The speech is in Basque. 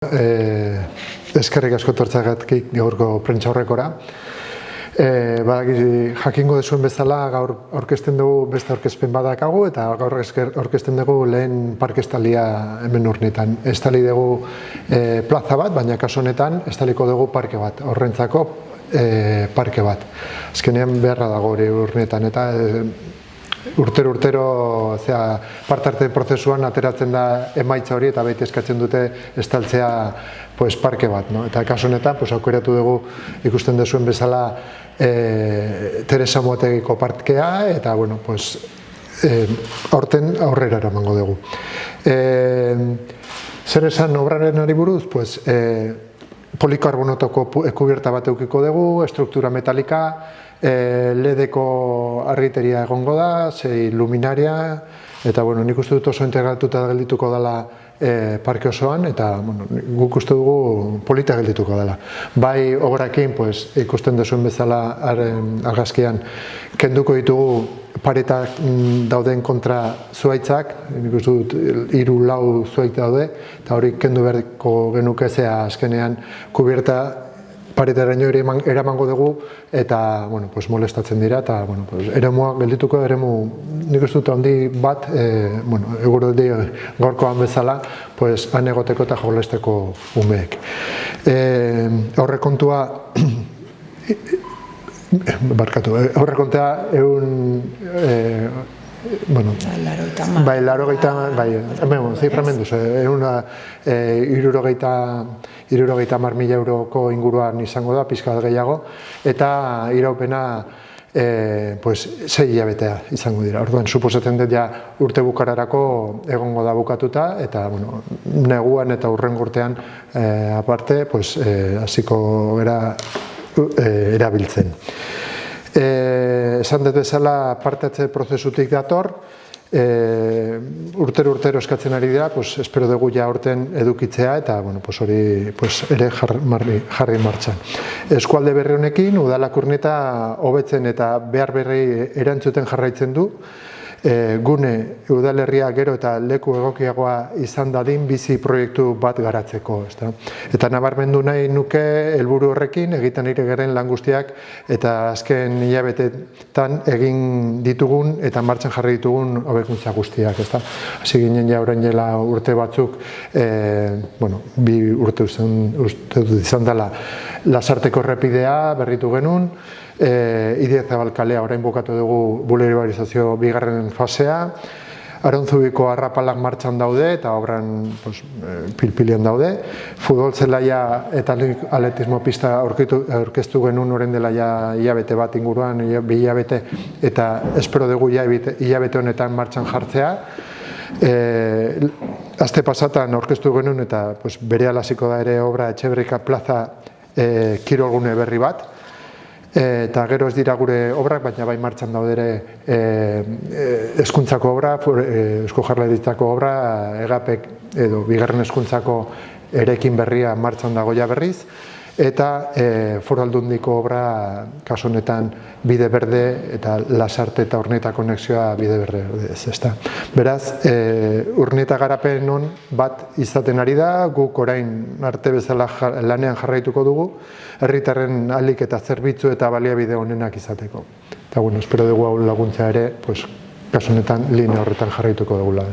Eskerrik asko tortzagatik gaurko prentsaurrekora. Jakingo duzuen bezala gaur aurkezten dugu beste aurkezpen badakagu eta gaur aurkezten dugu lehen parke estalia hemen Urnietan. Estali dugu plaza bat, baina kasu honetan estaliko dugu parke bat, horrentzako parke bat. Azkenean beharra dago hori Urnietan eta urtero parte arte prozesuan ateratzen da emaitza hori eta beti eskatzen dute estaltzea parke bat. Eta kasu honetan aukeratu dugu ikusten duzuen bezala Teresa Moategiko parkea eta aurten aurrera eramango dugu. Zer esan obraren ari buruz? Polikarbonatoko kubierta bat edukiko dugu, estruktura metalika, LED-eko argiteria egongo da, 6 luminaria, eta nik uste dut oso integratuta geldituko dela parke osoan, eta guk uste dugu polita geldituko dela. Bai obrakin ikusten duzuen bezala argazkian kenduko ditugu paretak dauden kontra zuhaitzak, nik uste dut 3-4 zuhaitz daude, eta hori kendu beharko genuke zea azkenean kubierta paretaraino eramango dugu eta molestatzen dira eta eremua geldituko eremu nik uste dut handi bat eguraldi gaurkoan bezala han egoteko eta jolesteko umeek. Aurrekontua €300.000 inguruan izango da, pixka gehiago, eta iraupena 6 hilabetea izango dira. Orduan, suposatzen dut urte bukararako egongo da bukatuta, eta neguan eta hurrengo urtean aparte hasiko gara erabiltzen. Esan dut bezala parte-hartze prozesutik dator, urtero eskatzen ari dira, espero dugu aurten edukitzea eta hori ere jarri martxan. Eskualde berri honekin, udalak Urnieta hobetzen eta behar berri erantzuten jarraitzen du, gune udalerria gero eta leku egokiagoa izan dadin bizi proiektu bat garatzeko. Eta nabarmendu nahi nuke helburu horrekin egiten ari garen lan guztiak eta azken hilabetetan egin ditugun eta martxan jarri ditugun hobekuntza guztiak. Hasi ginen orain dela urte batzuk, 2 urte izan dela Lasarteko errepidea berritu genuen, Idiazabal kalea orain bukatu dugu bulebarizazio bigarren fasea, Arantzubiko arrapalak martxan daude eta obran pilpilean daude, futbol zelaia eta atletismo pista aurkeztu genuen orain dela hilabete bat inguruan, 2 hilabete, eta espero dugu hilabete honetan martxan jartzea. Aste pasatan aurkeztu genuen eta berehala hasiko da ere obra Etxeberrika plaza kirolgune berri bat, eta gero ez dira gure obrak, baina bai martxan daude ere hezkuntzako obra, Eusko Jaurlaritzako obra, EGAPek edo bigarren hezkuntzako eraikin berria martxan dago berriz, eta Foru Aldundiko obra kasu honetan bide berde eta Lasarte eta Urnieta konexioa bide berde ez. Beraz, Urnieta garapen on bat izaten ari da, guk orain arte bezala lanean jarraituko dugu, herritarren ahalik eta zerbitzu eta baliabide onenak izateko. Eta espero dugu hau laguntza ere, kasu honetan linea horretan jarraituko dugula.